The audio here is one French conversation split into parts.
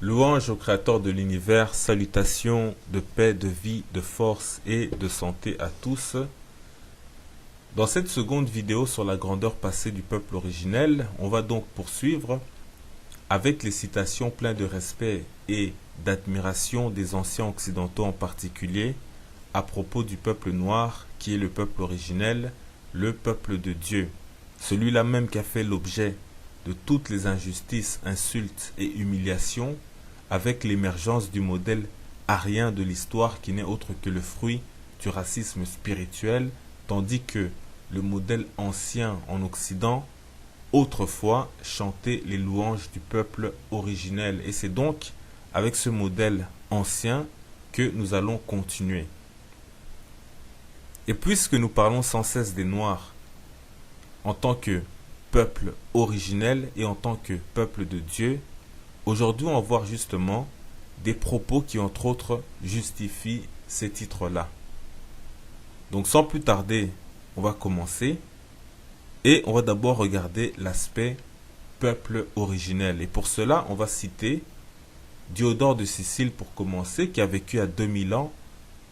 Louange au Créateur de l'univers, salutations de paix, de vie, de force et de santé à tous. Dans cette seconde vidéo sur la grandeur passée du peuple originel, on va donc poursuivre avec les citations pleines de respect et d'admiration des anciens occidentaux en particulier à propos du peuple noir qui est le peuple originel, le peuple de Dieu, celui-là même qui a fait l'objet de toutes les injustices, insultes et humiliations avec l'émergence du modèle arien de l'histoire qui n'est autre que le fruit du racisme spirituel, tandis que le modèle ancien en Occident, autrefois, chantait les louanges du peuple originel. Et c'est donc avec ce modèle ancien que nous allons continuer. Et puisque nous parlons sans cesse des Noirs en tant que peuple originel et en tant que peuple de Dieu, aujourd'hui on va voir justement des propos qui entre autres justifient ces titres-là. Donc sans plus tarder, on va commencer et on va d'abord regarder l'aspect peuple originel. Et pour cela, on va citer Diodore de Sicile pour commencer, qui a vécu à 2000 ans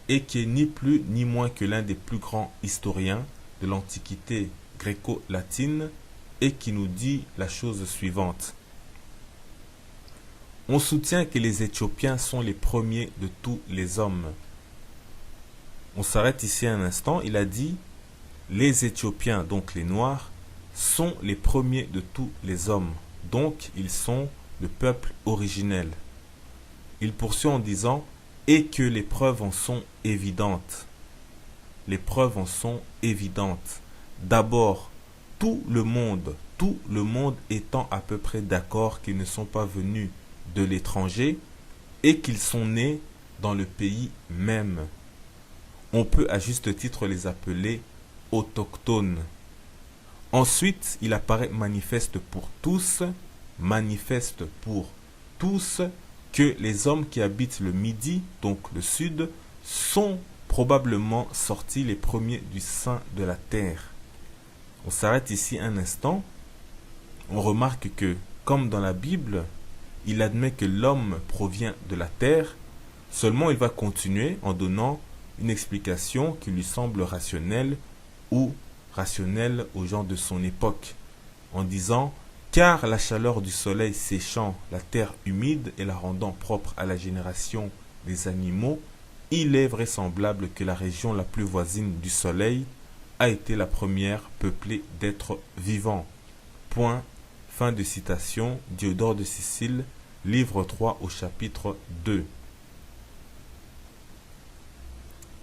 et qui est ni plus ni moins que l'un des plus grands historiens de l'Antiquité gréco-latine et qui nous dit la chose suivante. On soutient que les Éthiopiens sont les premiers de tous les hommes. On s'arrête ici un instant. Il a dit les Éthiopiens, donc les Noirs, sont les premiers de tous les hommes. Donc ils sont le peuple originel. Il poursuit en disant et que les preuves en sont évidentes. Les preuves en sont évidentes. D'abord, tout le monde étant à peu près d'accord qu'ils ne sont pas venus de l'étranger et qu'ils sont nés dans le pays même. On peut à juste titre les appeler autochtones. Ensuite, il apparaît manifeste pour tous que les hommes qui habitent le Midi, donc le Sud, sont probablement sortis les premiers du sein de la terre. On s'arrête ici un instant. On remarque que, comme dans la Bible, il admet que l'homme provient de la terre, seulement il va continuer en donnant une explication qui lui semble rationnelle ou rationnelle aux gens de son époque, en disant « Car la chaleur du soleil séchant la terre humide et la rendant propre à la génération des animaux, il est vraisemblable que la région la plus voisine du soleil a été la première peuplée d'êtres vivants. » Point. Fin de citation, Diodore de Sicile, livre 3 au chapitre 2.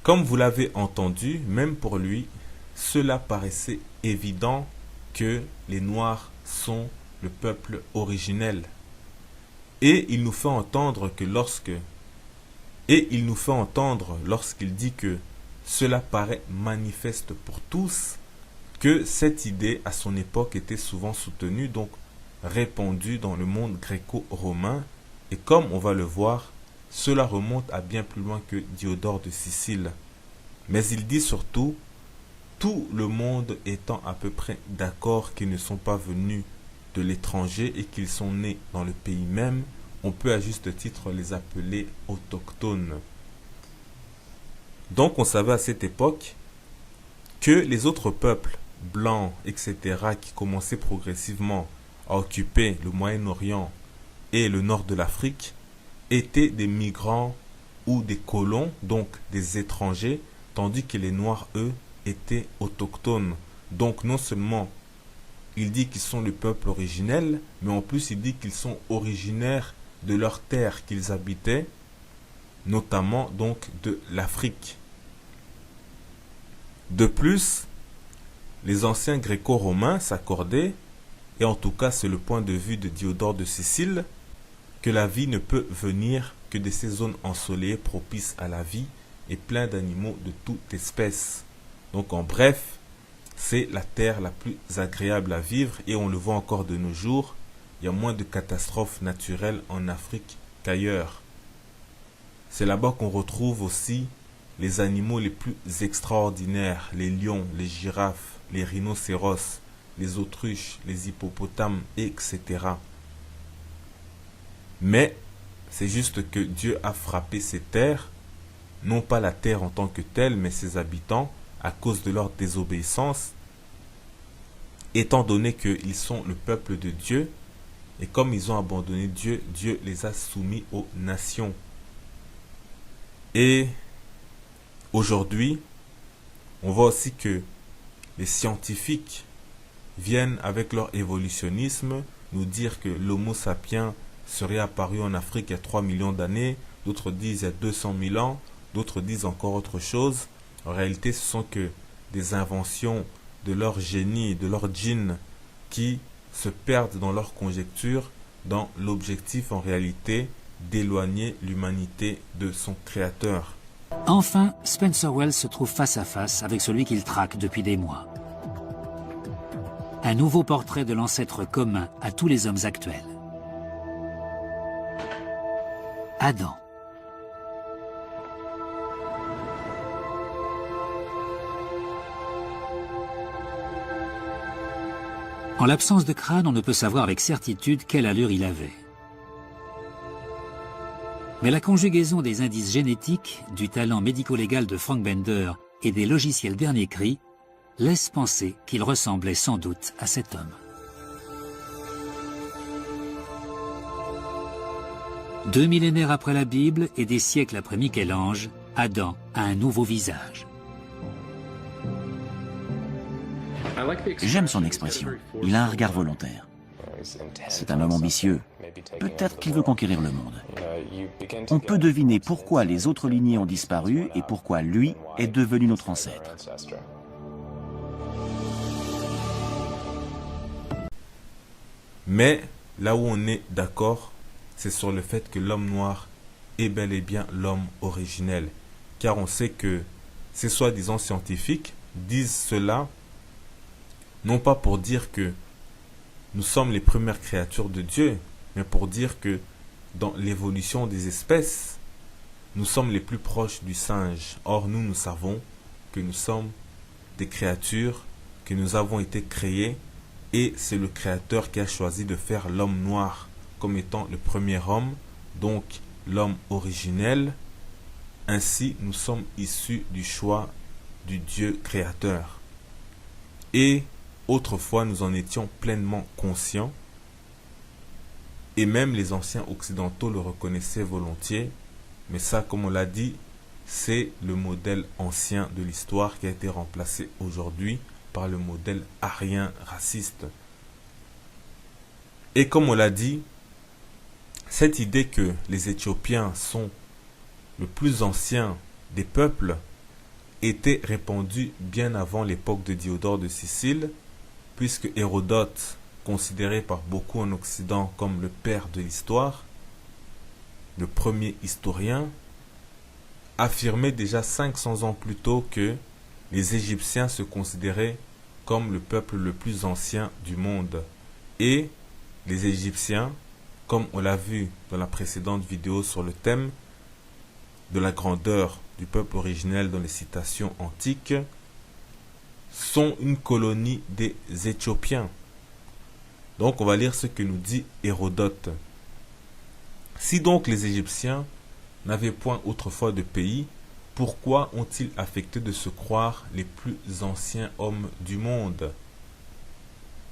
Comme vous l'avez entendu, même pour lui, cela paraissait évident que les Noirs sont le peuple originel. Et il nous fait entendre lorsqu'il dit que cela paraît manifeste pour tous, que cette idée à son époque était souvent soutenue, donc répandue dans le monde gréco-romain, et comme on va le voir, cela remonte à bien plus loin que Diodore de Sicile. Mais il dit surtout, tout le monde étant à peu près d'accord qu'ils ne sont pas venus de l'étranger et qu'ils sont nés dans le pays même, on peut à juste titre les appeler autochtones. Donc on savait à cette époque que les autres peuples, blancs, etc., qui commençaient progressivement à occuper le Moyen-Orient et le nord de l'Afrique, étaient des migrants ou des colons, donc des étrangers, tandis que les Noirs, eux, étaient autochtones. Donc non seulement il dit qu'ils sont le peuple originel, mais en plus il dit qu'ils sont originaires de leur terre qu'ils habitaient, notamment donc de l'Afrique. De plus, les anciens gréco-romains s'accordaient, et en tout cas c'est le point de vue de Diodore de Sicile, que la vie ne peut venir que de ces zones ensoleillées propices à la vie et plein d'animaux de toute espèce. Donc en bref, c'est la terre la plus agréable à vivre et on le voit encore de nos jours, il y a moins de catastrophes naturelles en Afrique qu'ailleurs. C'est là-bas qu'on retrouve aussi les animaux les plus extraordinaires, les lions, les girafes, les rhinocéros, les autruches, les hippopotames, etc. Mais C'est juste que Dieu a frappé ces terres, non pas la terre en tant que telle, mais ses habitants, à cause de leur désobéissance, étant donné qu'ils sont le peuple de Dieu, et comme ils ont abandonné Dieu, Dieu les a soumis aux nations. Et aujourd'hui, on voit aussi que les scientifiques viennent avec leur évolutionnisme nous dire que l'Homo sapiens serait apparu en Afrique il y a 3 millions d'années, d'autres disent il y a 200 000 ans, d'autres disent encore autre chose. En réalité, ce sont que des inventions de leur génie, de leur djinn, qui se perdent dans leurs conjectures, dans l'objectif en réalité d'éloigner l'humanité de son créateur. Enfin, Spencer Wells se trouve face à face avec celui qu'il traque depuis des mois. Un nouveau portrait de l'ancêtre commun à tous les hommes actuels. Adam. En l'absence de crâne, on ne peut savoir avec certitude quelle allure il avait. Mais la conjugaison des indices génétiques, du talent médico-légal de Frank Bender et des logiciels dernier cri laisse penser qu'il ressemblait sans doute à cet homme. 2 millénaires après la Bible et des siècles après Michel-Ange, Adam a un nouveau visage. J'aime son expression. Il a un regard volontaire. C'est un homme ambitieux. Peut-être qu'il veut conquérir le monde. On peut deviner pourquoi les autres lignées ont disparu et pourquoi lui est devenu notre ancêtre. Mais là où on est d'accord, c'est sur le fait que l'homme noir est bel et bien l'homme originel. Car on sait que ces soi-disant scientifiques disent cela non pas pour dire que nous sommes les premières créatures de Dieu, mais pour dire que dans l'évolution des espèces, nous sommes les plus proches du singe. Or, nous savons que nous sommes des créatures, que nous avons été créés, et c'est le Créateur qui a choisi de faire l'homme noir comme étant le premier homme, donc l'homme originel. Ainsi, nous sommes issus du choix du Dieu créateur. Et autrefois, nous en étions pleinement conscients, et même les anciens occidentaux le reconnaissaient volontiers, mais ça, comme on l'a dit, c'est le modèle ancien de l'histoire qui a été remplacé aujourd'hui par le modèle arien raciste. Et comme on l'a dit, cette idée que les Éthiopiens sont le plus ancien des peuples était répandue bien avant l'époque de Diodore de Sicile, puisque Hérodote, considéré par beaucoup en Occident comme le père de l'histoire, le premier historien, affirmait déjà 500 ans plus tôt que les Égyptiens se considéraient comme le peuple le plus ancien du monde. Et les Égyptiens, comme on l'a vu dans la précédente vidéo sur le thème de la grandeur du peuple originel dans les citations antiques, sont une colonie des Éthiopiens. Donc on va lire ce que nous dit Hérodote. Si donc les Égyptiens n'avaient point autrefois de pays, pourquoi ont-ils affecté de se croire les plus anciens hommes du monde?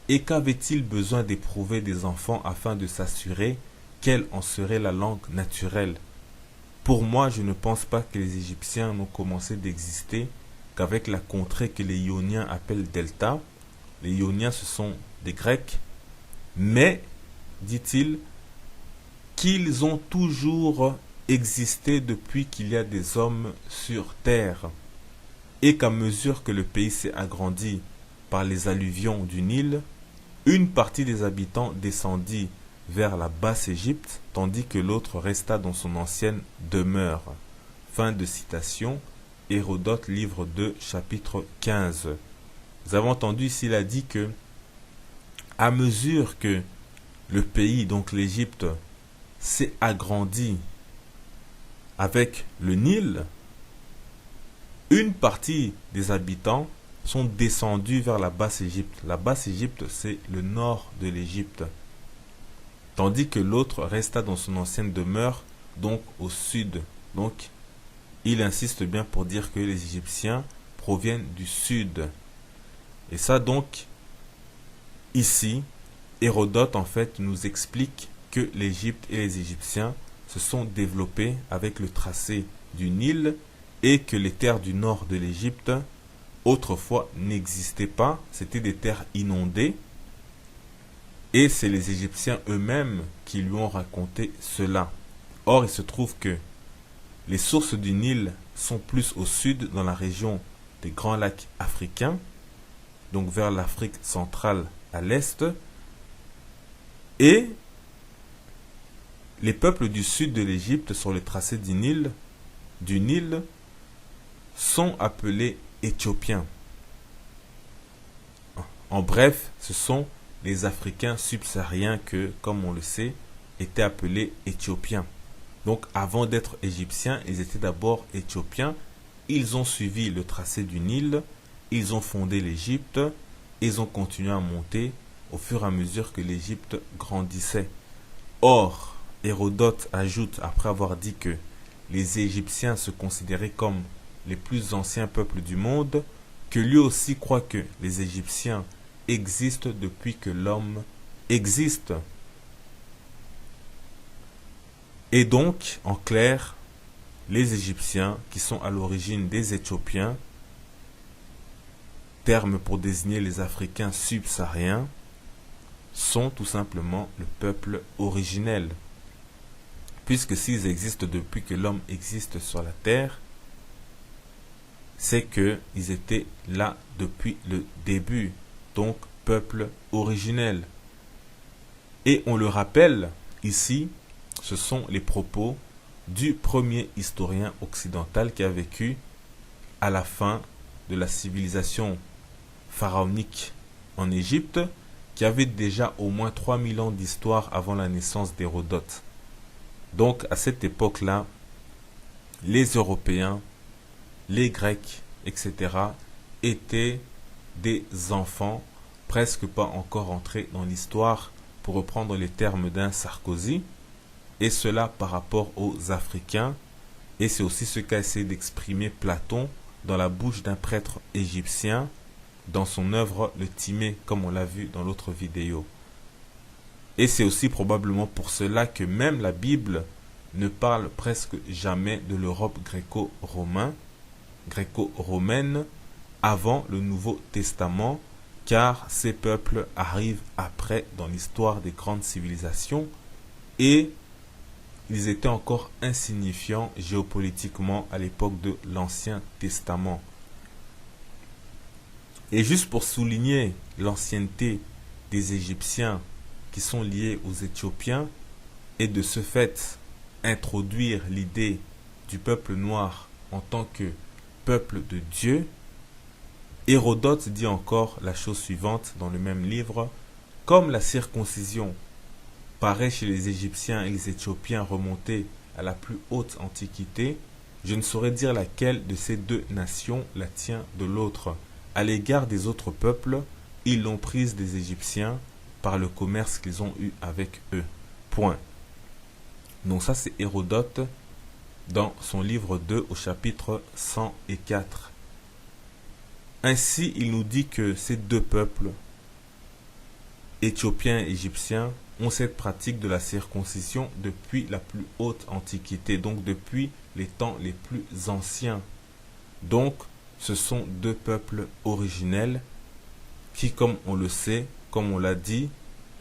Et qu'avaient-ils besoin d'éprouver des enfants afin de s'assurer quelle en serait la langue naturelle? Pour moi, je ne pense pas que les Égyptiens n'ont commencé d'exister qu'avec la contrée que les Ioniens appellent Delta. Les Ioniens, ce sont des Grecs, mais, dit-il, qu'ils ont toujours existé depuis qu'il y a des hommes sur terre, et qu'à mesure que le pays s'est agrandi par les alluvions du Nil, une partie des habitants descendit vers la Basse-Égypte, tandis que l'autre resta dans son ancienne demeure. Fin de citation, Hérodote, livre 2, chapitre 15. Vous avez entendu ici, il a dit que, à mesure que le pays, donc l'Égypte, s'est agrandi avec le Nil, une partie des habitants sont descendus vers la Basse-Égypte. La Basse-Égypte, c'est le nord de l'Égypte. Tandis que l'autre resta dans son ancienne demeure donc au sud. Donc, il insiste bien pour dire que les Égyptiens proviennent du sud. Et ça donc, ici, Hérodote en fait nous explique que l'Égypte et les Égyptiens se sont développés avec le tracé du Nil et que les terres du nord de l'Égypte autrefois n'existaient pas, c'était des terres inondées et c'est les Égyptiens eux-mêmes qui lui ont raconté cela. Or, il se trouve que les sources du Nil sont plus au sud dans la région des Grands Lacs africains, donc vers l'Afrique centrale à l'est, et les peuples du sud de l'Égypte sur le tracé du Nil sont appelés Éthiopiens. En bref, ce sont les Africains subsahariens que, comme on le sait, étaient appelés Éthiopiens. Donc avant d'être Égyptiens, ils étaient d'abord Éthiopiens. Ils ont suivi le tracé du Nil, ils ont fondé l'Égypte, ils ont continué à monter au fur et à mesure que l'Égypte grandissait. Or, Hérodote ajoute, après avoir dit que les Égyptiens se considéraient comme les plus anciens peuples du monde, que lui aussi croit que les Égyptiens existent depuis que l'homme existe. Et donc, en clair, les Égyptiens, qui sont à l'origine des Éthiopiens, terme pour désigner les Africains subsahariens, sont tout simplement le peuple originel. Puisque s'ils existent depuis que l'homme existe sur la terre, c'est qu'ils étaient là depuis le début, donc peuple originel. Et on le rappelle, ici, ce sont les propos du premier historien occidental qui a vécu à la fin de la civilisation pharaonique en Égypte, qui avait déjà au moins 3000 ans d'histoire avant la naissance d'Hérodote. Donc à cette époque-là, les Européens, les Grecs, etc. étaient des enfants, presque pas encore entrés dans l'histoire, pour reprendre les termes d'un Sarkozy, et cela par rapport aux Africains, et c'est aussi ce qu'a essayé d'exprimer Platon dans la bouche d'un prêtre égyptien, dans son œuvre Le Timée, comme on l'a vu dans l'autre vidéo. Et c'est aussi probablement pour cela que même la Bible ne parle presque jamais de l'Europe gréco-romaine avant le Nouveau Testament, car ces peuples arrivent après dans l'histoire des grandes civilisations et ils étaient encore insignifiants géopolitiquement à l'époque de l'Ancien Testament. Et juste pour souligner l'ancienneté des Égyptiens qui sont liés aux Éthiopiens et de ce fait introduire l'idée du peuple noir en tant que peuple de Dieu, Hérodote dit encore la chose suivante dans le même livre: comme la circoncision paraît chez les Égyptiens et les Éthiopiens remonter à la plus haute antiquité, je ne saurais dire laquelle de ces deux nations la tient de l'autre. À l'égard des autres peuples, ils l'ont prise des Égyptiens par le commerce qu'ils ont eu avec eux. Point. Donc ça c'est Hérodote dans son livre 2 au chapitre 104. Ainsi, il nous dit que ces deux peuples, Éthiopiens et Égyptiens, ont cette pratique de la circoncision depuis la plus haute antiquité, donc depuis les temps les plus anciens. Donc, ce sont deux peuples originels qui, comme on le sait, comme on l'a dit,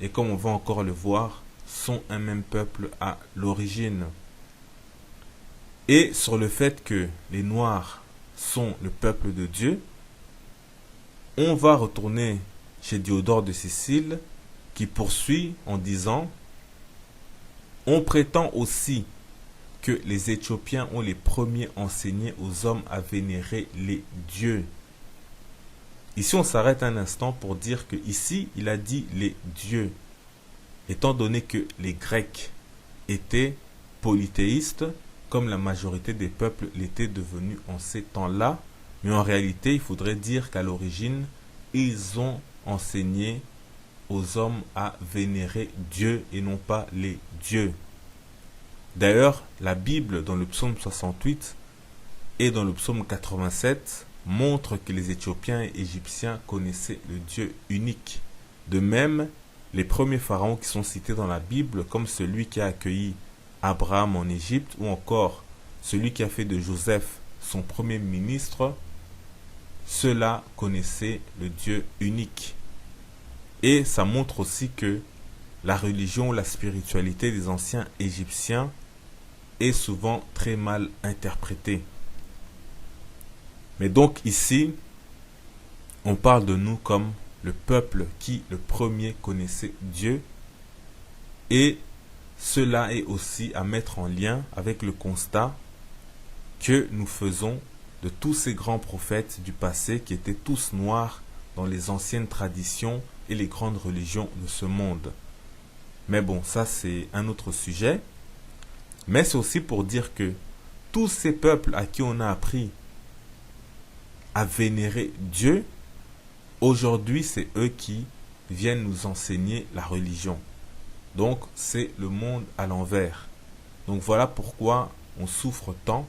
et comme on va encore le voir, sont un même peuple à l'origine. Et sur le fait que les Noirs sont le peuple de Dieu, on va retourner chez Diodore de Sicile qui poursuit en disant: on prétend aussi que les Éthiopiens ont les premiers enseigné aux hommes à vénérer les dieux. Ici on s'arrête un instant pour dire que ici il a dit les dieux, étant donné que les Grecs étaient polythéistes comme la majorité des peuples l'étaient devenus en ces temps-là, mais en réalité il faudrait dire qu'à l'origine ils ont enseigné aux hommes à vénérer Dieu et non pas les dieux. D'ailleurs, la Bible dans le psaume 68 et dans le psaume 87 montre que les Éthiopiens et Égyptiens connaissaient le Dieu unique. De même, les premiers pharaons qui sont cités dans la Bible, comme celui qui a accueilli Abraham en Égypte, ou encore celui qui a fait de Joseph son premier ministre, ceux-là connaissaient le Dieu unique. Et ça montre aussi que la religion, la spiritualité des anciens Égyptiens est souvent très mal interprétée. Mais donc ici, on parle de nous comme le peuple qui le premier connaissait Dieu, et cela est aussi à mettre en lien avec le constat que nous faisons de tous ces grands prophètes du passé qui étaient tous noirs dans les anciennes traditions et les grandes religions de ce monde. Mais bon, ça c'est un autre sujet. Mais c'est aussi pour dire que tous ces peuples à qui on a appris à vénérer Dieu, aujourd'hui c'est eux qui viennent nous enseigner la religion. Donc c'est le monde à l'envers. Donc voilà pourquoi on souffre tant,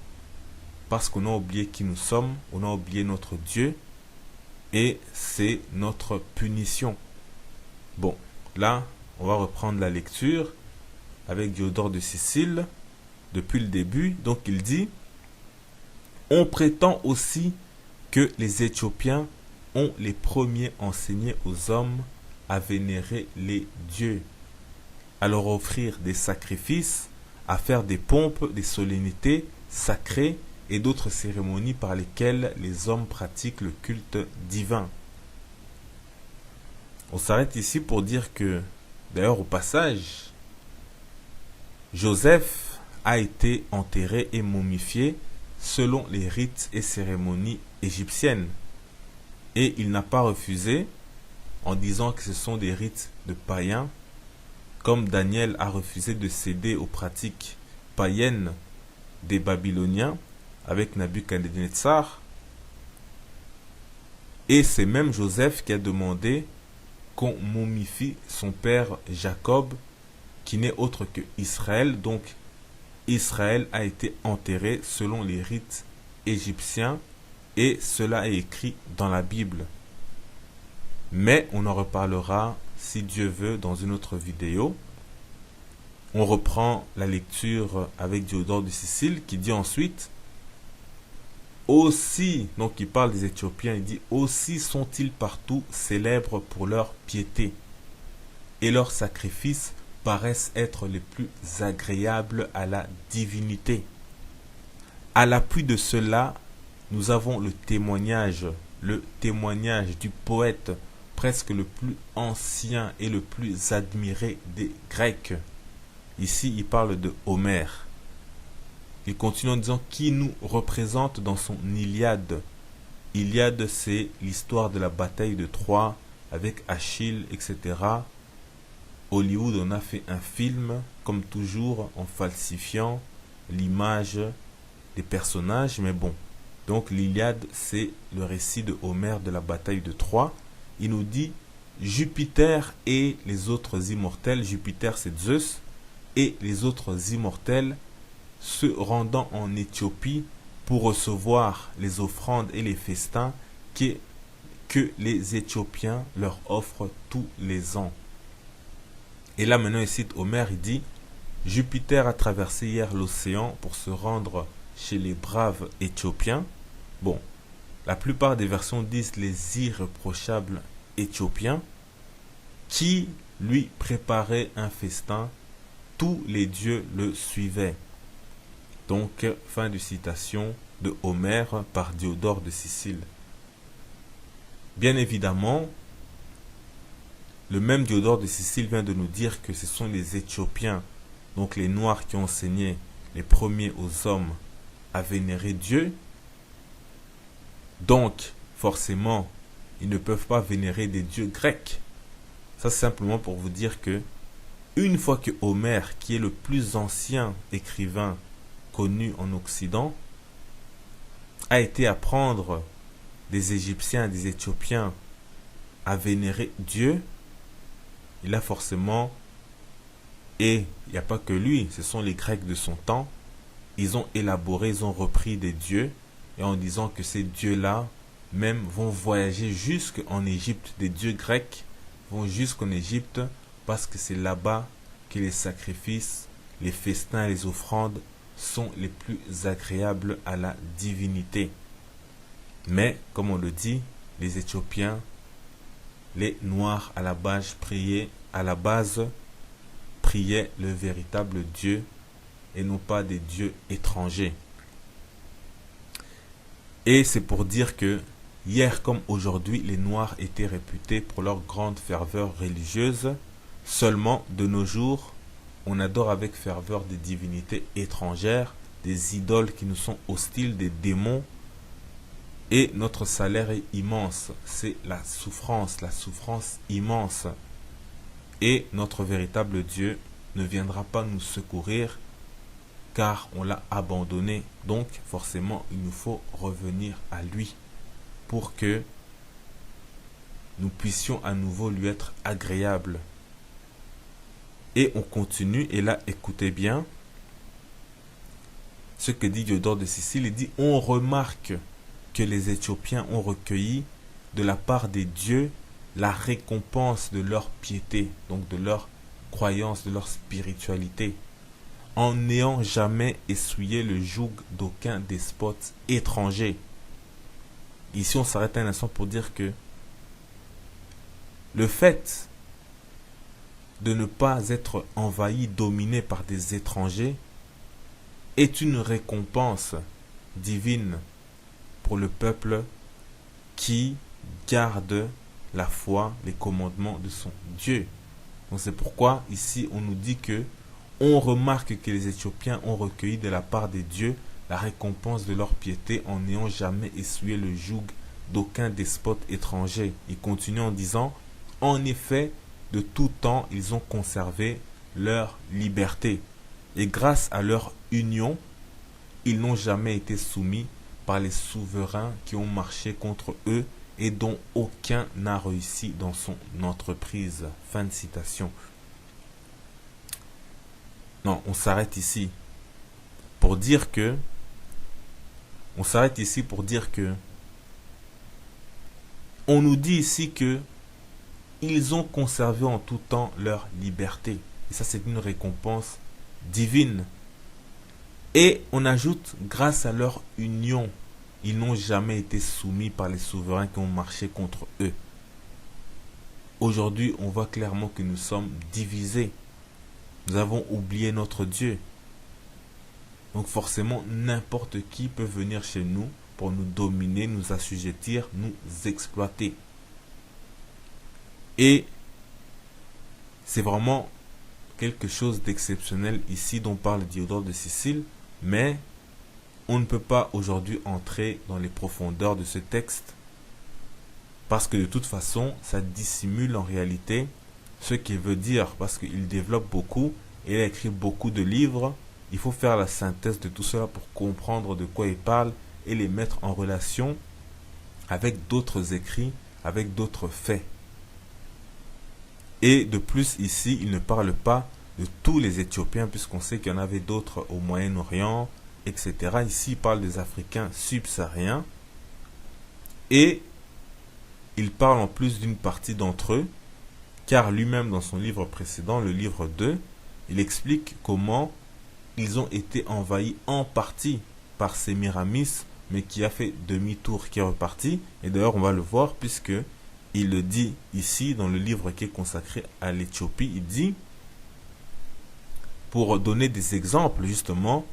parce qu'on a oublié qui nous sommes, on a oublié notre Dieu, et c'est notre punition. Bon, là, on va reprendre la lecture avec Diodore de Sicile, depuis le début. Donc il dit, on prétend aussi que les Éthiopiens ont les premiers enseigné aux hommes à vénérer les dieux, à leur offrir des sacrifices, à faire des pompes, des solennités sacrées et d'autres cérémonies par lesquelles les hommes pratiquent le culte divin. On s'arrête ici pour dire que, d'ailleurs au passage, Joseph a été enterré et momifié selon les rites et cérémonies égyptiennes. Et il n'a pas refusé en disant que ce sont des rites de païens, comme Daniel a refusé de céder aux pratiques païennes des Babyloniens avec Nabuchodonosor. Et c'est même Joseph qui a demandé qu'on momifie son père Jacob, qui n'est autre que Israël. Donc Israël a été enterré selon les rites égyptiens, et cela est écrit dans la Bible. Mais on en reparlera, si Dieu veut, dans une autre vidéo. On reprend la lecture avec Diodore de Sicile qui dit ensuite, aussi, donc il parle des Éthiopiens, il dit, aussi sont-ils partout célèbres pour leur piété, et leurs sacrifices paraissent être les plus agréables à la divinité. À l'appui de cela, nous avons le témoignage du poète presque le plus ancien et le plus admiré des Grecs. Ici, il parle de Homère. Il continue en disant qui nous représente dans son Iliade. Iliade, c'est l'histoire de la bataille de Troie avec Achille, etc. Hollywood en a fait un film, comme toujours, en falsifiant l'image des personnages, mais bon. Donc l'Iliade, c'est le récit de Homère de la bataille de Troie. Il nous dit Jupiter et les autres immortels, Jupiter c'est Zeus, et les autres immortels se rendant en Éthiopie pour recevoir les offrandes et les festins que les Éthiopiens leur offrent tous les ans. Et là maintenant il cite Homère, il dit Jupiter a traversé hier l'océan pour se rendre chez les braves Éthiopiens. Bon, la plupart des versions disent les irréprochables Éthiopiens qui lui préparaient un festin. Tous les dieux le suivaient. Donc, fin de citation de Homère par Diodore de Sicile. Bien évidemment, le même Diodore de Sicile vient de nous dire que ce sont les Éthiopiens, donc les Noirs, qui ont enseigné les premiers aux hommes à vénérer Dieu. Donc, forcément, ils ne peuvent pas vénérer des dieux grecs. Ça, c'est simplement pour vous dire que une fois que Homère, qui est le plus ancien écrivain connu en Occident, a été apprendre des Égyptiens et des Éthiopiens à vénérer Dieu, il a forcément Et il n'y a pas que lui, ce sont les Grecs de son temps. Ils ont élaboré, ils ont repris des dieux, et en disant que ces dieux-là, même vont voyager jusqu'en Égypte. Des dieux grecs vont jusqu'en Égypte parce que c'est là-bas que les sacrifices, les festins et les offrandes sont les plus agréables à la divinité. Mais, comme on le dit, les Éthiopiens, les Noirs à la base priaient le véritable Dieu et non pas des dieux étrangers. Et c'est pour dire que hier comme aujourd'hui, les Noirs étaient réputés pour leur grande ferveur religieuse. Seulement, de nos jours, on adore avec ferveur des divinités étrangères, des idoles qui nous sont hostiles, des démons. Et notre salaire est immense. C'est la souffrance immense. Et notre véritable Dieu ne viendra pas nous secourir car on l'a abandonné. Donc forcément, il nous faut revenir à lui pour que nous puissions à nouveau lui être agréables. Et on continue, et là, écoutez bien ce que dit Diodore de Sicile. Il dit, on remarque que les Éthiopiens ont recueilli de la part des dieux la récompense de leur piété, donc de leur croyance, de leur spiritualité, en n'ayant jamais essuyé le joug d'aucun despote étranger. Ici, on s'arrête un instant pour dire que le fait de ne pas être envahi, dominé par des étrangers, est une récompense divine pour le peuple qui garde la foi, les commandements de son Dieu. Donc c'est pourquoi ici on nous dit que on remarque que les Éthiopiens ont recueilli de la part des dieux la récompense de leur piété en n'ayant jamais essuyé le joug d'aucun despote étranger. Il continue en disant, en effet, de tout temps, ils ont conservé leur liberté. Et grâce à leur union, ils n'ont jamais été soumis par les souverains qui ont marché contre eux et dont aucun n'a réussi dans son entreprise. Fin de citation. Non, on s'arrête ici pour dire que on nous dit ici que ils ont conservé en tout temps leur liberté. Et ça, c'est une récompense divine. Et on ajoute, grâce à leur union, ils n'ont jamais été soumis par les souverains qui ont marché contre eux. Aujourd'hui, on voit clairement que nous sommes divisés. Nous avons oublié notre Dieu. Donc forcément, n'importe qui peut venir chez nous pour nous dominer, nous assujettir, nous exploiter. Et c'est vraiment quelque chose d'exceptionnel ici dont parle Diodore de Sicile, mais on ne peut pas aujourd'hui entrer dans les profondeurs de ce texte parce que de toute façon, ça dissimule en réalité ce qu'il veut dire, parce qu'il développe beaucoup et il a écrit beaucoup de livres. Il faut faire la synthèse de tout cela pour comprendre de quoi il parle et les mettre en relation avec d'autres écrits, avec d'autres faits. Et de plus ici, il ne parle pas de tous les Éthiopiens, puisqu'on sait qu'il y en avait d'autres au Moyen-Orient, etc. Ici, il parle des Africains subsahariens. Et il parle en plus d'une partie d'entre eux, car lui-même dans son livre précédent, le livre 2, il explique comment ils ont été envahis en partie par Sémiramis, mais qui a fait demi-tour, qui est reparti. Et d'ailleurs, on va le voir, puisque il le dit ici dans le livre qui est consacré à l'Éthiopie. Il dit, pour donner des exemples justement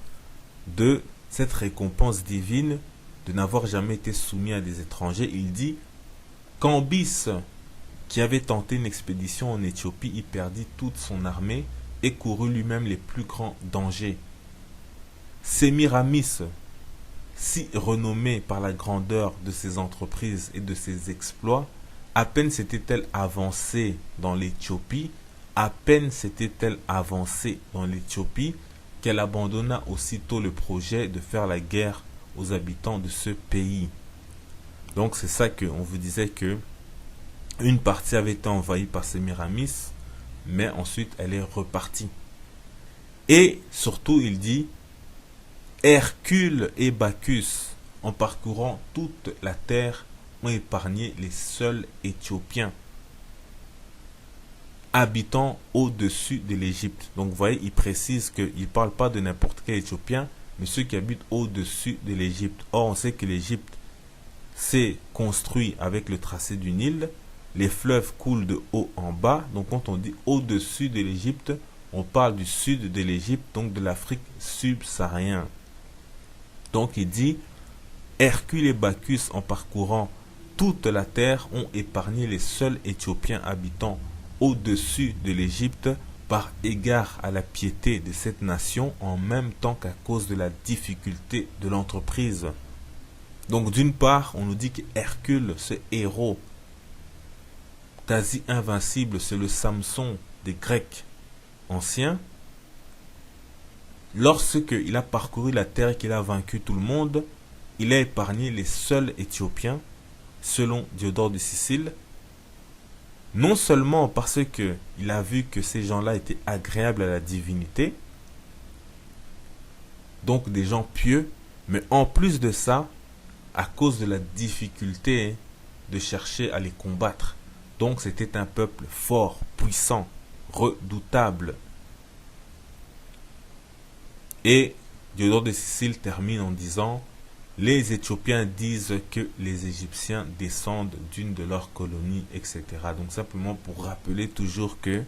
de cette récompense divine de n'avoir jamais été soumis à des étrangers, il dit, Cambis, qui avait tenté une expédition en Éthiopie, y perdit toute son armée et courut lui-même les plus grands dangers. Sémiramis, si renommée par la grandeur de ses entreprises et de ses exploits, à peine s'était-elle avancée dans l'Éthiopie, qu'elle abandonna aussitôt le projet de faire la guerre aux habitants de ce pays. Donc c'est ça qu'on vous disait que une partie avait été envahie par Sémiramis, mais ensuite elle est repartie. Et surtout, il dit, Hercule et Bacchus, en parcourant toute la terre, ont épargné les seuls Éthiopiens, habitant au-dessus de l'Égypte. Donc vous voyez, il précise qu'il ne parle pas de n'importe quel Éthiopien, mais ceux qui habitent au-dessus de l'Égypte. Or, on sait que l'Égypte s'est construit avec le tracé du Nil. Les fleuves coulent de haut en bas. Donc quand on dit au-dessus de l'Égypte, on parle du sud de l'Égypte, donc de l'Afrique subsaharienne. Donc il dit, Hercule et Bacchus, en parcourant toute la terre, ont épargné les seuls Éthiopiens habitant au-dessus de l'Égypte par égard à la piété de cette nation, en même temps qu'à cause de la difficulté de l'entreprise. Donc d'une part, on nous dit que Hercule, ce héros quasi invincible, c'est le Samson des Grecs anciens. Lorsqu'il a parcouru la terre et qu'il a vaincu tout le monde, il a épargné les seuls Éthiopiens, selon Diodore de Sicile, non seulement parce qu'il a vu que ces gens-là étaient agréables à la divinité, donc des gens pieux, mais en plus de ça, à cause de la difficulté de chercher à les combattre. Donc c'était un peuple fort, puissant, redoutable. Et Diodore de Sicile termine en disant, les Éthiopiens disent que les Égyptiens descendent d'une de leurs colonies, etc. Donc simplement pour rappeler toujours que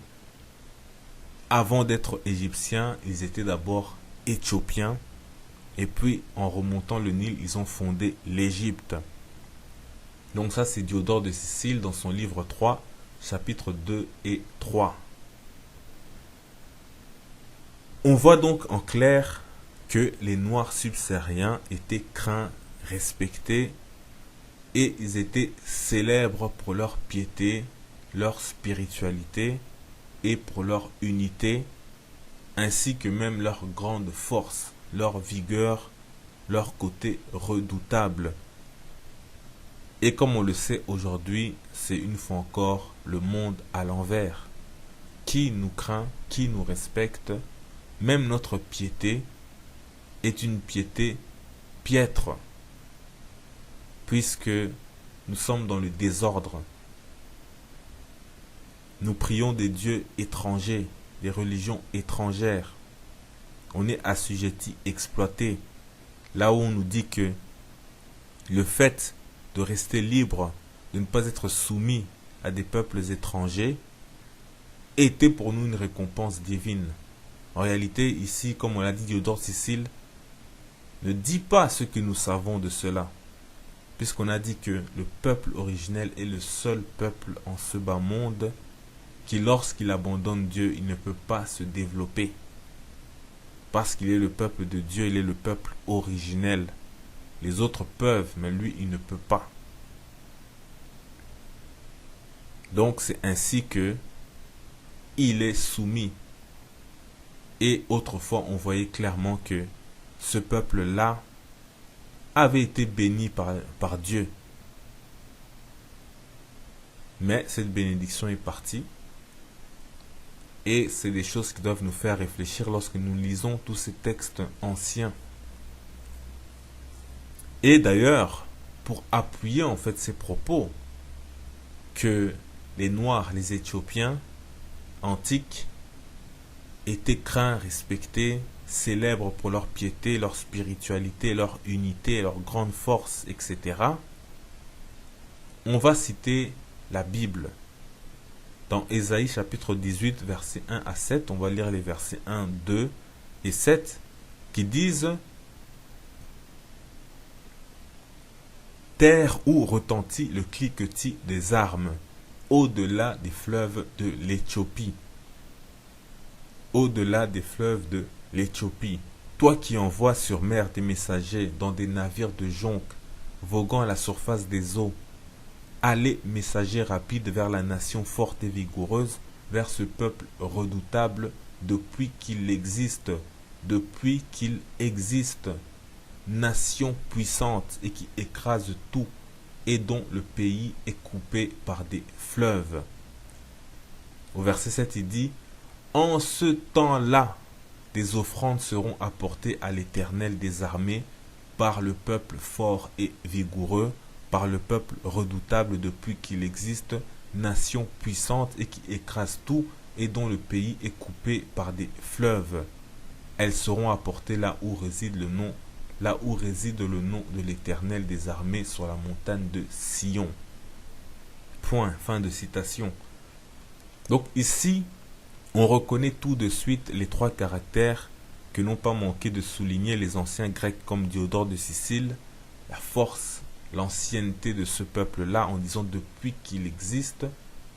avant d'être Égyptiens, ils étaient d'abord Éthiopiens. Et puis en remontant le Nil, ils ont fondé l'Égypte. Donc ça c'est Diodore de Sicile dans son livre 3, chapitres 2 et 3. On voit donc en clair que les Noirs subsahariens étaient craints, respectés, et ils étaient célèbres pour leur piété, leur spiritualité et pour leur unité, ainsi que même leur grande force, leur vigueur, leur côté redoutable. Et comme on le sait aujourd'hui, c'est une fois encore le monde à l'envers. Qui nous craint, qui nous respecte, même notre piété est une piété piètre, puisque nous sommes dans le désordre. Nous prions des dieux étrangers, des religions étrangères. On est assujetti, exploité. Là où on nous dit que le fait de rester libre, de ne pas être soumis à des peuples étrangers, était pour nous une récompense divine. En réalité, ici, comme on l'a dit, Diodore de Sicile ne dit pas ce que nous savons de cela, puisqu'on a dit que le peuple originel est le seul peuple en ce bas monde qui, lorsqu'il abandonne Dieu, il ne peut pas se développer. Parce qu'il est le peuple de Dieu, il est le peuple originel. Les autres peuvent, mais lui, il ne peut pas. Donc, c'est ainsi que il est soumis. Et autrefois, on voyait clairement que ce peuple-là avait été béni par Dieu. Mais cette bénédiction est partie. Et c'est des choses qui doivent nous faire réfléchir lorsque nous lisons tous ces textes anciens. Et d'ailleurs, pour appuyer en fait ces propos, que les Noirs, les Éthiopiens antiques, étaient craints, respectés, célèbres pour leur piété, leur spiritualité, leur unité, leur grande force, etc. On va citer la Bible. Dans Ésaïe chapitre 18, versets 1 à 7, on va lire les versets 1, 2 et 7 qui disent « Terre où retentit le cliquetis des armes, au-delà des fleuves de l'Éthiopie. Au-delà des fleuves de l'Éthiopie. Toi qui envoies sur mer des messagers dans des navires de jonc, voguant à la surface des eaux, allez, messagers rapides, vers la nation forte et vigoureuse, vers ce peuple redoutable depuis qu'il existe, nation puissante et qui écrase tout, et dont le pays est coupé par des fleuves. » Au verset 7, il dit « En ce temps-là, des offrandes seront apportées à l'Éternel des armées par le peuple fort et vigoureux, par le peuple redoutable depuis qu'il existe, nation puissante et qui écrase tout et dont le pays est coupé par des fleuves. Elles seront apportées là où réside le nom de l'Éternel des armées sur la montagne de Sion. Point, fin de citation. Donc ici, on reconnaît tout de suite les trois caractères que n'ont pas manqué de souligner les anciens Grecs comme Diodore de Sicile, la force, l'ancienneté de ce peuple-là en disant depuis qu'il existe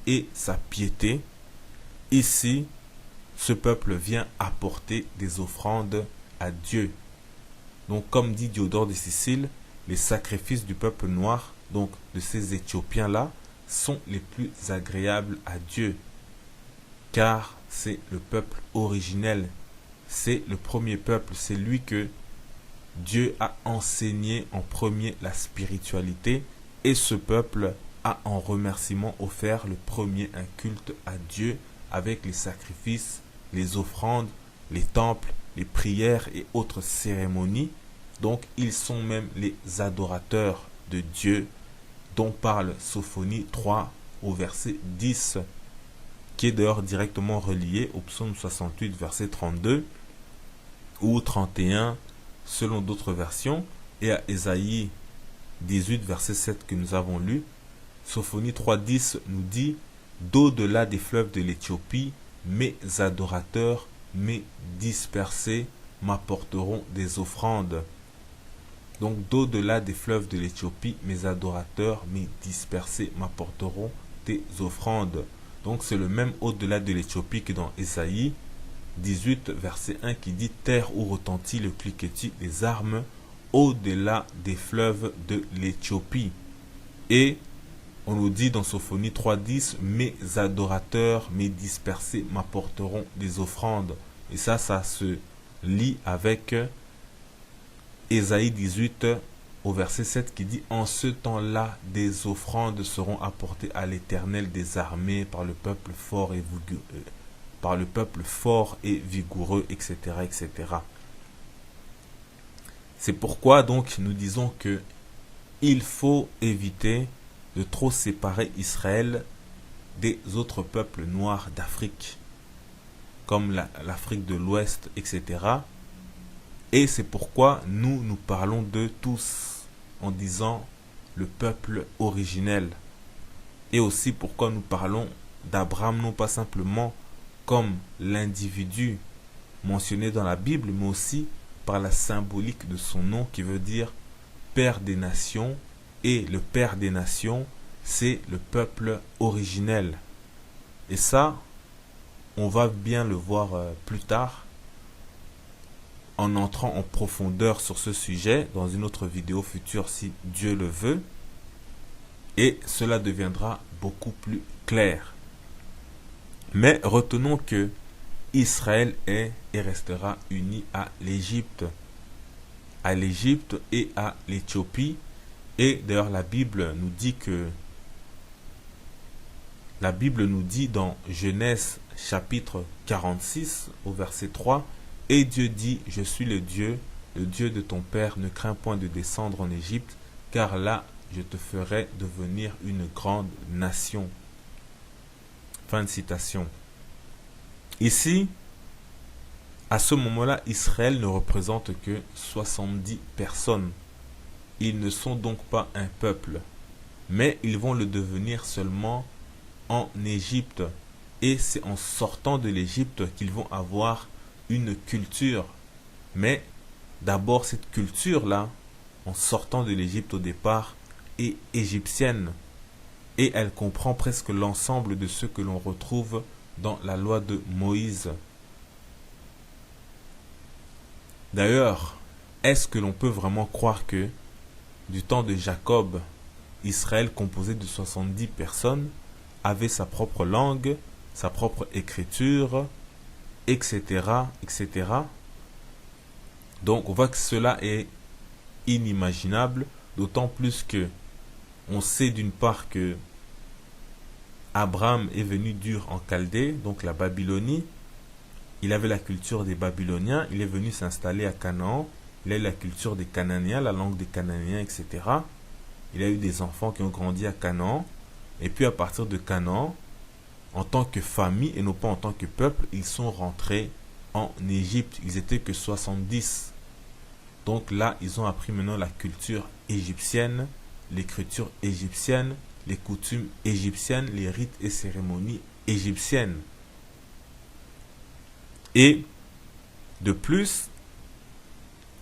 et sa piété. Ici, ce peuple vient apporter des offrandes à Dieu. Donc comme dit Diodore de Sicile, les sacrifices du peuple noir, donc de ces Éthiopiens-là, sont les plus agréables à Dieu, car c'est le peuple originel, c'est le premier peuple, c'est lui que Dieu a enseigné en premier la spiritualité, et ce peuple a en remerciement offert le premier un culte à Dieu avec les sacrifices, les offrandes, les temples, les prières et autres cérémonies. Donc ils sont même les adorateurs de Dieu, dont parle Sophonie 3 au verset 10, qui est d'ailleurs directement relié au psaume 68 verset 32 ou 31 selon d'autres versions, et à Ésaïe 18 verset 7 que nous avons lu. Sophonie 3.10 nous dit « D'au-delà des fleuves de l'Éthiopie, mes adorateurs, mes dispersés m'apporteront des offrandes. » Donc d'au-delà des fleuves de l'Éthiopie, mes adorateurs, mes dispersés m'apporteront des offrandes. Donc c'est le même au-delà de l'Éthiopie que dans Ésaïe 18 verset 1 qui dit « Terre où retentit le cliquetis des armes, au-delà des fleuves de l'Éthiopie. » Et on nous dit dans Sophonie 3.10 « Mes adorateurs, mes dispersés m'apporteront des offrandes. » Et ça se lit avec Ésaïe 18 au verset 7 qui dit « En ce temps-là, des offrandes seront apportées à l'Éternel des armées par le peuple fort et vigoureux, etc. etc. » C'est pourquoi donc nous disons que il faut éviter de trop séparer Israël des autres peuples noirs d'Afrique, comme l'Afrique de l'Ouest, etc. Et c'est pourquoi nous parlons d'eux tous en disant le peuple originel. Et aussi pourquoi nous parlons d'Abraham non pas simplement comme l'individu mentionné dans la Bible, mais aussi par la symbolique de son nom qui veut dire Père des nations. Et le Père des nations, c'est le peuple originel. Et ça, on va bien le voir plus tard en entrant en profondeur sur ce sujet dans une autre vidéo future si Dieu le veut. Et cela deviendra beaucoup plus clair. Mais retenons que Israël est et restera uni à l'Égypte et à l'Éthiopie. Et d'ailleurs la Bible nous dit dans Genèse chapitre 46 au verset 3 « Et Dieu dit, je suis le Dieu de ton père, ne crains point de descendre en Égypte, car là je te ferai devenir une grande nation. » Fin de citation. Ici, à ce moment-là, Israël ne représente que 70 personnes. Ils ne sont donc pas un peuple, mais ils vont le devenir seulement en Égypte. Et c'est en sortant de l'Égypte qu'ils vont avoir une culture. Mais d'abord, cette culture-là, en sortant de l'Égypte au départ, est égyptienne. Et elle comprend presque l'ensemble de ce que l'on retrouve dans la loi de Moïse. D'ailleurs, est-ce que l'on peut vraiment croire que du temps de Jacob, Israël composé de 70 personnes avait sa propre langue, sa propre écriture, etc., etc. Donc on voit que cela est inimaginable, d'autant plus que on sait d'une part que Abraham est venu d'Ur en Chaldée, donc la Babylonie, il avait la culture des Babyloniens, il est venu s'installer à Canaan, il a eu la culture des Cananéens, la langue des Cananéens, etc. Il a eu des enfants qui ont grandi à Canaan, et puis à partir de Canaan, en tant que famille et non pas en tant que peuple, ils sont rentrés en Égypte. Ils étaient que 70. Donc là, ils ont appris maintenant la culture égyptienne, l'écriture égyptienne, les coutumes égyptiennes, les rites et cérémonies égyptiennes. Et de plus,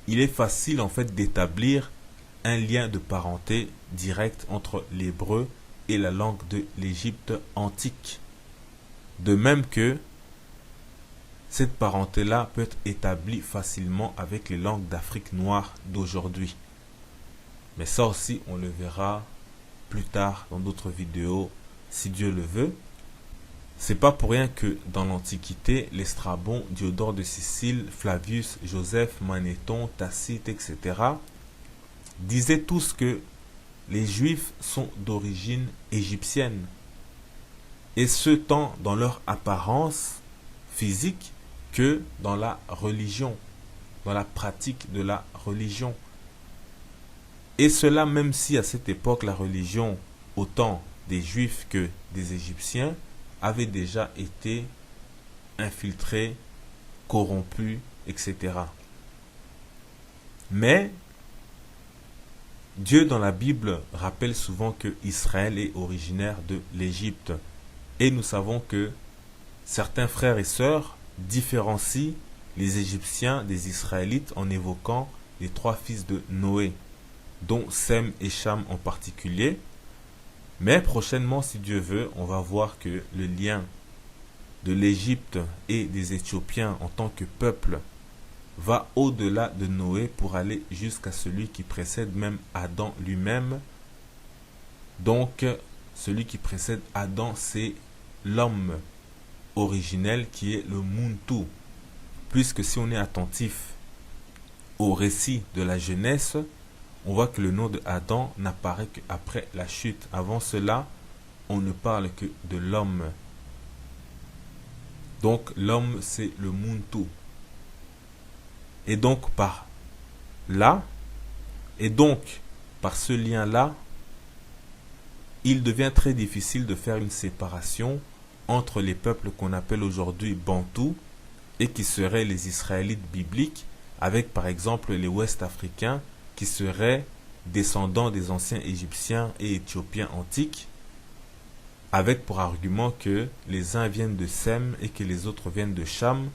il est facile en fait d'établir un lien de parenté direct entre l'hébreu et la langue de l'Égypte antique. De même que cette parenté-là peut être établie facilement avec les langues d'Afrique noire d'aujourd'hui. Mais ça aussi, on le verra plus tard dans d'autres vidéos, si Dieu le veut. C'est pas pour rien que dans l'Antiquité, les Strabons, Diodore de Sicile, Flavius, Joseph, Manéthon, Tacite, etc. disaient tous que les Juifs sont d'origine égyptienne. Et ce tant dans leur apparence physique que dans la religion, dans la pratique de la religion. Et cela même si à cette époque la religion, autant des Juifs que des Égyptiens, avait déjà été infiltrée, corrompue, etc. Mais Dieu dans la Bible rappelle souvent que Israël est originaire de l'Égypte. Et nous savons que certains frères et sœurs différencient les Égyptiens des Israélites en évoquant les 3 fils de Noé, dont Sem et Cham en particulier. Mais prochainement, si Dieu veut, on va voir que le lien de l'Égypte et des Éthiopiens en tant que peuple va au-delà de Noé pour aller jusqu'à celui qui précède même Adam lui-même. Donc, celui qui précède Adam, c'est l'homme originel qui est le Muntu. Puisque si on est attentif au récit de la Genèse, on voit que le nom de Adam n'apparaît qu'après la chute. Avant cela, on ne parle que de l'homme. Donc l'homme, c'est le Muntu. Et donc par là, et donc par ce lien-là, il devient très difficile de faire une séparation entre les peuples qu'on appelle aujourd'hui Bantous et qui seraient les Israélites bibliques, avec par exemple les Ouest-Africains qui seraient descendants des anciens Égyptiens et Éthiopiens antiques, avec pour argument que les uns viennent de Sem et que les autres viennent de Cham,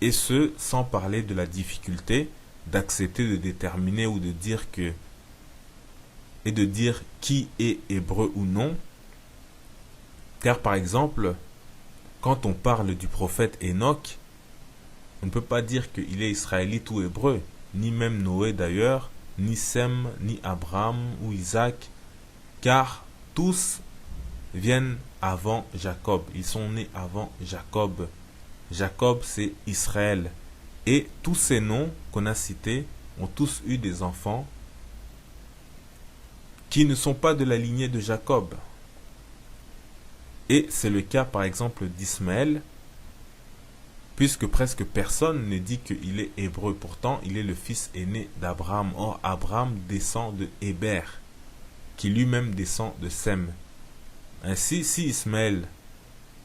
et ce sans parler de la difficulté d'accepter de déterminer ou de dire que et de dire qui est hébreu ou non. Car par exemple, quand on parle du prophète Enoch, on ne peut pas dire qu'il est israélite ou hébreu, ni même Noé d'ailleurs, ni Sem, ni Abraham ou Isaac, car tous viennent avant Jacob, ils sont nés avant Jacob. Jacob, c'est Israël. Et tous ces noms qu'on a cités ont tous eu des enfants qui ne sont pas de la lignée de Jacob. Et c'est le cas par exemple d'Ismaël, puisque presque personne ne dit qu'il est hébreu. Pourtant, il est le fils aîné d'Abraham. Or, Abraham descend de Héber, qui lui-même descend de Sem. Ainsi, si Ismaël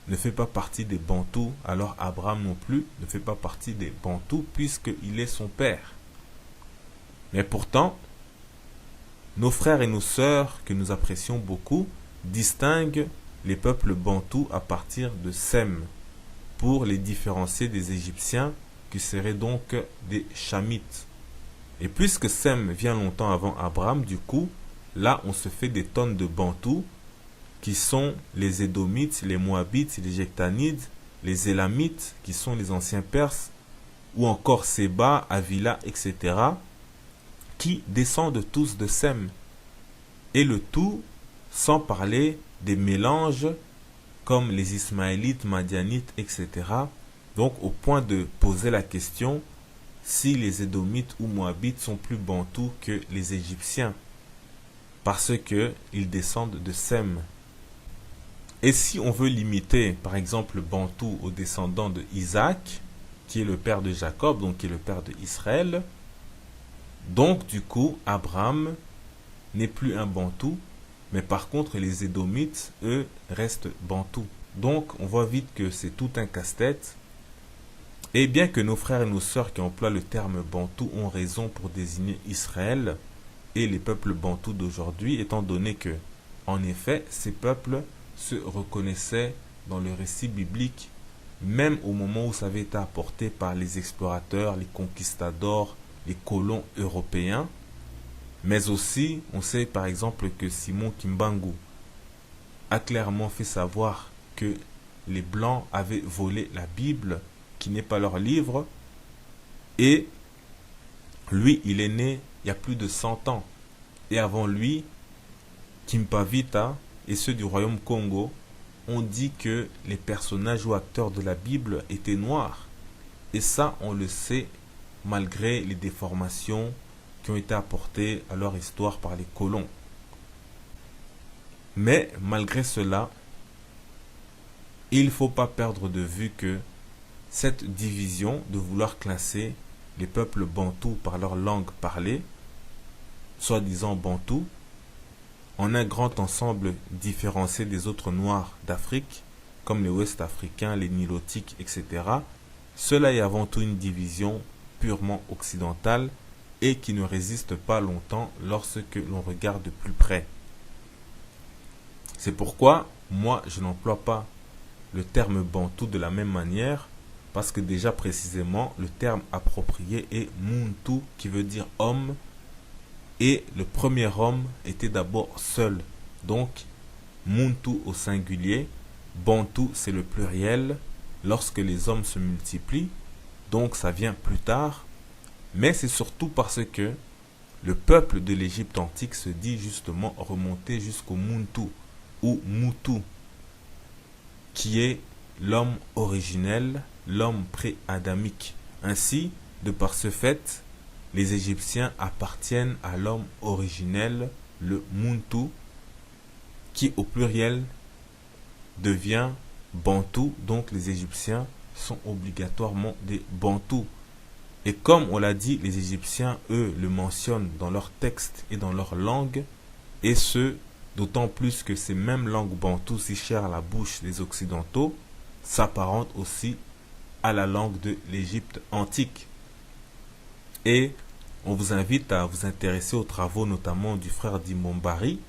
ne fait pas partie des Bantous, alors Abraham non plus ne fait pas partie des Bantous, puisqu'il est son père. Mais pourtant, nos frères et nos sœurs, que nous apprécions beaucoup, distinguent les peuples Bantous à partir de Sem, pour les différencier des Égyptiens, qui seraient donc des Chamites. Et puisque Sem vient longtemps avant Abraham, du coup, là on se fait des tonnes de Bantous, qui sont les Édomites, les Moabites, les Jectanides, les Élamites, qui sont les anciens Perses, ou encore Séba, Avila, etc., qui descendent tous de Sem. Et le tout sans parler des mélanges comme les Ismaélites, Madianites, etc. Donc au point de poser la question si les Édomites ou Moabites sont plus bantous que les Égyptiens, parce qu'ils descendent de Sem. Et si on veut limiter, par exemple, Bantou aux descendants de Isaac, qui est le père de Jacob, donc qui est le père d'Israël. Donc du coup, Abraham n'est plus un bantou, mais par contre les Édomites, eux, restent bantous. Donc on voit vite que c'est tout un casse-tête. Et bien que nos frères et nos sœurs qui emploient le terme bantou ont raison pour désigner Israël et les peuples bantous d'aujourd'hui, étant donné que, en effet, ces peuples se reconnaissaient dans le récit biblique, même au moment où ça avait été apporté par les explorateurs, les conquistadors, les colons européens. Mais aussi, on sait par exemple que Simon Kimbangu a clairement fait savoir que les Blancs avaient volé la Bible, qui n'est pas leur livre, et lui, il est né il y a plus de 100 ans. Et avant lui, Kimpavita et ceux du royaume Congo ont dit que les personnages ou acteurs de la Bible étaient noirs. Et ça, on le sait malgré les déformations qui ont été apportées à leur histoire par les colons. Mais malgré cela, il ne faut pas perdre de vue que cette division de vouloir classer les peuples bantous par leur langue parlée, soi-disant bantous, en un grand ensemble différencié des autres noirs d'Afrique, comme les Ouest-Africains, les Nilotiques, etc., cela est avant tout une division purement occidentale et qui ne résiste pas longtemps lorsque l'on regarde de plus près. C'est pourquoi, moi, je n'emploie pas le terme bantou de la même manière, parce que déjà précisément, le terme approprié est Muntu, qui veut dire homme, et le premier homme était d'abord seul. Donc, Muntu au singulier, Bantu c'est le pluriel, lorsque les hommes se multiplient, donc ça vient plus tard, mais c'est surtout parce que le peuple de l'Égypte antique se dit justement remonter jusqu'au Muntu, ou Mutu, qui est l'homme originel, l'homme pré-adamique. Ainsi, de par ce fait, les Égyptiens appartiennent à l'homme originel, le Muntu, qui au pluriel devient Bantu, donc les Égyptiens sont obligatoirement des Bantous. Et comme on l'a dit, les Égyptiens, eux, le mentionnent dans leurs textes et dans leur langue, et ce, d'autant plus que ces mêmes langues bantoues si chères à la bouche des Occidentaux s'apparentent aussi à la langue de l'Égypte antique. Et on vous invite à vous intéresser aux travaux notamment du frère d'Imombari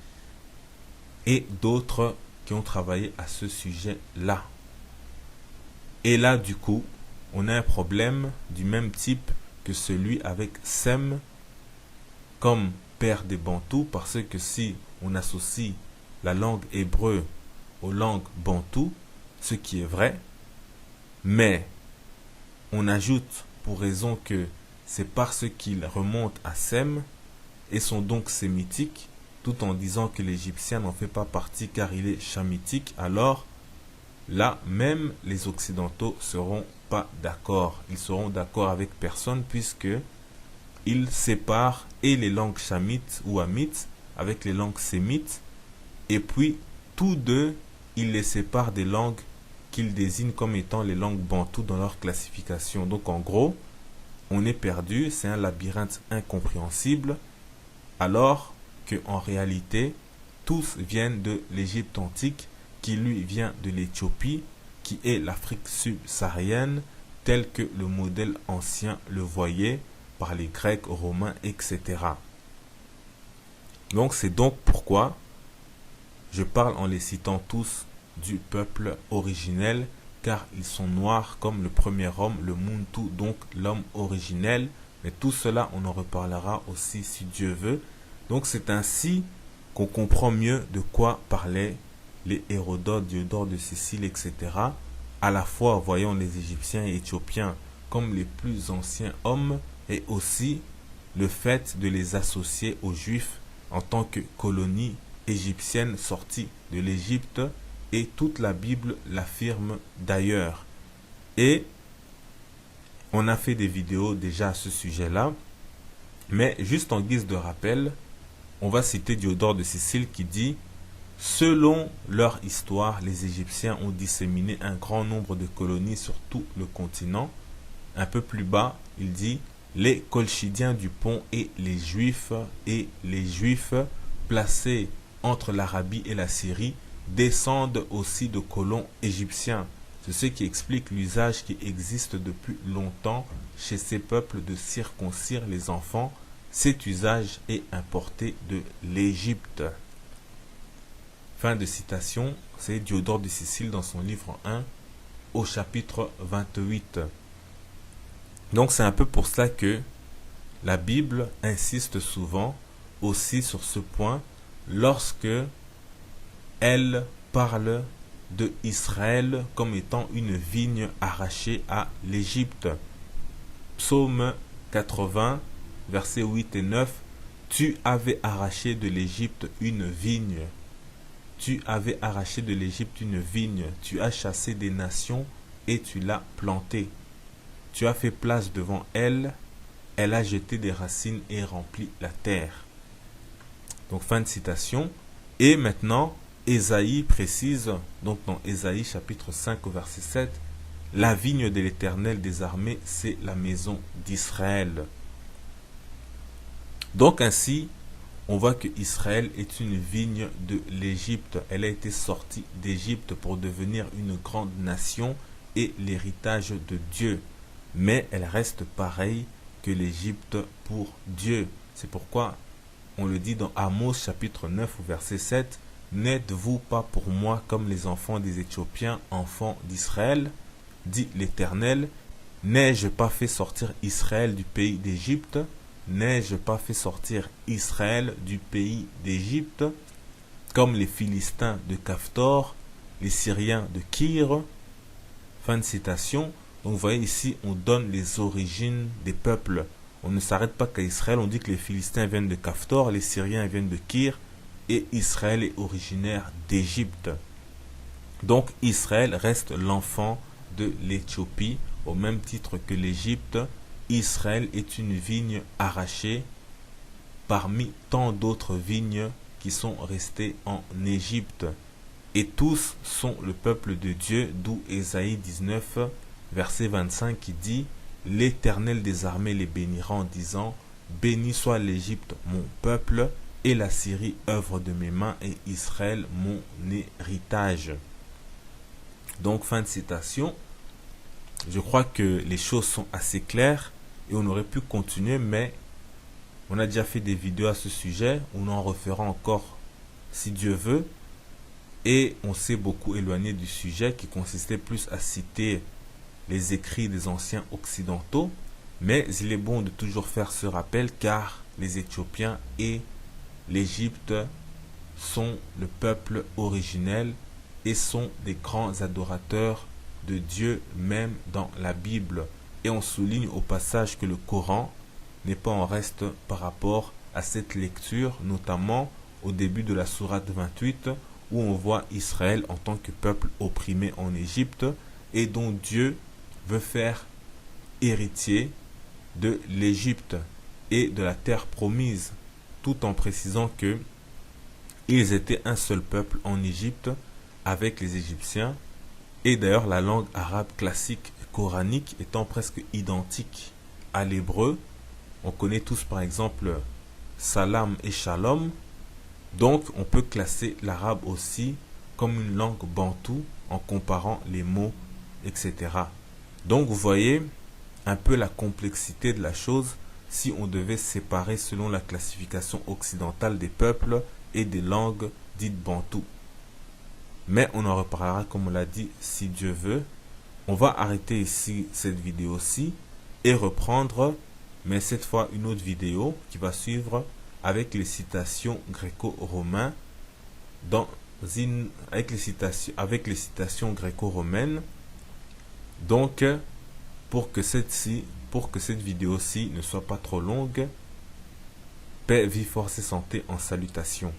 et d'autres qui ont travaillé à ce sujet-là. Et là, du coup, on a un problème du même type que celui avec Sem comme père des Bantous, parce que si on associe la langue hébreu aux langues bantoues, ce qui est vrai, mais on ajoute pour raison que c'est parce qu'ils remontent à Sem et sont donc sémitiques, tout en disant que l'Égyptien n'en fait pas partie car il est chamitique, alors là, même les Occidentaux seront pas d'accord. Ils seront d'accord avec personne puisque ils séparent et les langues chamites ou hamites avec les langues sémites, et puis tous deux, ils les séparent des langues qu'ils désignent comme étant les langues bantoues dans leur classification. Donc en gros, on est perdu, c'est un labyrinthe incompréhensible, alors qu'en réalité, tous viennent de l'Égypte antique, qui lui vient de l'Éthiopie, qui est l'Afrique subsaharienne, tel que le modèle ancien le voyait par les Grecs, Romains, etc. Donc c'est donc pourquoi je parle en les citant tous du peuple originel, car ils sont noirs comme le premier homme, le Muntu, donc l'homme originel. Mais tout cela, on en reparlera aussi si Dieu veut. Donc c'est ainsi qu'on comprend mieux de quoi parlaient les Hérodotes, Diodore de Sicile, etc. À la fois voyant les Égyptiens et Éthiopiens comme les plus anciens hommes, et aussi le fait de les associer aux Juifs en tant que colonie égyptienne sortie de l'Égypte, et toute la Bible l'affirme d'ailleurs. Et on a fait des vidéos déjà à ce sujet-là, mais juste en guise de rappel, on va citer Diodore de Sicile qui dit: selon leur histoire, les Égyptiens ont disséminé un grand nombre de colonies sur tout le continent, un peu plus bas, il dit les Colchidiens du pont et les Juifs placés entre l'Arabie et la Syrie descendent aussi de colons égyptiens. C'est ce qui explique l'usage qui existe depuis longtemps chez ces peuples de circoncire les enfants. Cet usage est importé de l'Égypte. Fin de citation, c'est Diodore de Sicile dans son livre 1 au chapitre 28. Donc c'est un peu pour cela que la Bible insiste souvent aussi sur ce point lorsque elle parle de Israël comme étant une vigne arrachée à l'Égypte. Psaume 80, versets 8 et 9. Tu avais arraché de l'Égypte une vigne. Tu avais arraché de l'Égypte une vigne. Tu as chassé des nations et tu l'as plantée. Tu as fait place devant elle. Elle a jeté des racines et rempli la terre. Donc fin de citation. Et maintenant, Ésaïe précise, donc dans Ésaïe chapitre 5 au verset 7, la vigne de l'Éternel des armées, c'est la maison d'Israël. Donc ainsi, on voit que Israël est une vigne de l'Égypte. Elle a été sortie d'Égypte pour devenir une grande nation et l'héritage de Dieu. Mais elle reste pareille que l'Égypte pour Dieu. C'est pourquoi on le dit dans Amos chapitre 9 au verset 7, « N'êtes-vous pas pour moi comme les enfants des Éthiopiens, enfants d'Israël ? Dit l'Éternel, n'ai-je pas fait sortir Israël du pays d'Égypte ? N'ai-je pas fait sortir Israël du pays d'Égypte, comme les Philistins de Caphtor, les Syriens de Kyr ?» Fin de citation. Donc vous voyez ici, on donne les origines des peuples. On ne s'arrête pas qu'à Israël, on dit que les Philistins viennent de Caphtor, les Syriens viennent de Kyr, et Israël est originaire d'Égypte. Donc Israël reste l'enfant de l'Éthiopie, au même titre que l'Égypte. Israël est une vigne arrachée parmi tant d'autres vignes qui sont restées en Égypte. Et tous sont le peuple de Dieu, d'où Ésaïe 19, verset 25 qui dit « L'Éternel des armées les bénira en disant « Béni soit l'Égypte, mon peuple, et la Syrie, œuvre de mes mains, et Israël, mon héritage. » Donc, fin de citation. Je crois que les choses sont assez claires et on aurait pu continuer, mais on a déjà fait des vidéos à ce sujet. On en refera encore si Dieu veut. Et on s'est beaucoup éloigné du sujet qui consistait plus à citer les écrits des anciens occidentaux. Mais il est bon de toujours faire ce rappel car les Éthiopiens et l'Égypte sont le peuple originel et sont des grands adorateurs de Dieu même dans la Bible. Et on souligne au passage que le Coran n'est pas en reste par rapport à cette lecture, notamment au début de la sourate 28 où on voit Israël en tant que peuple opprimé en Égypte et dont Dieu veut faire héritier de l'Égypte et de la terre promise, tout en précisant que ils étaient un seul peuple en Égypte avec les Égyptiens, et d'ailleurs la langue arabe classique coranique étant presque identique à l'hébreu. On connaît tous par exemple salam et shalom, donc on peut classer l'arabe aussi comme une langue bantoue en comparant les mots, etc. Donc vous voyez un peu la complexité de la chose si on devait séparer selon la classification occidentale des peuples et des langues dites bantoues. Mais on en reparlera comme on l'a dit si Dieu veut. On va arrêter ici cette vidéo-ci et reprendre, mais cette fois une autre vidéo qui va suivre avec les citations gréco-romaines avec les citations gréco-romaines. Donc pour que cette vidéo-ci ne soit pas trop longue, paix, vie, force et santé en salutation.